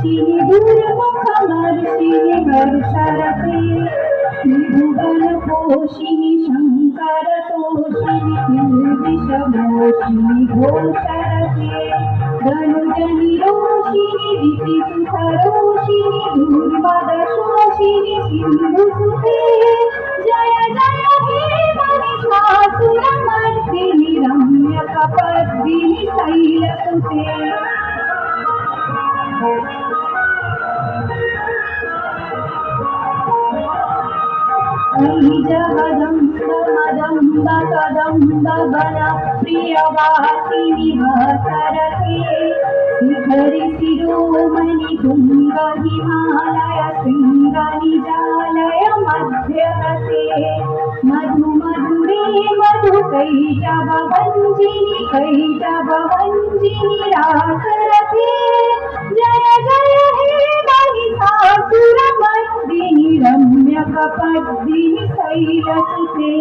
वर्षिणि दुर्मुखमर्षिणि वर्षरते त्रिभुवन पोषिणि शङ्करतोषिणि किल्बिषमोषिणि घोषरते धनुजनि रोषिणि विधिसुखरोषिणि दुर्मदशोषिणि सिन्धुसुते जय जय हे महिषासुरमर्दिनि रम्यकपर्दिनि शैलसुते जगदम्ब मदम्ब कदम्ब बलप्रियवासिनि वसरते शिखरि शिरोमणि तुङ्ग हिमालय शृङ्ग निजालय मध्यगते मधु मधुरे मधु कैटभञ्जिनि रासरते जय जय हे महिषासुरमर्दिनि रम्यकपर्दिनि शैलसुते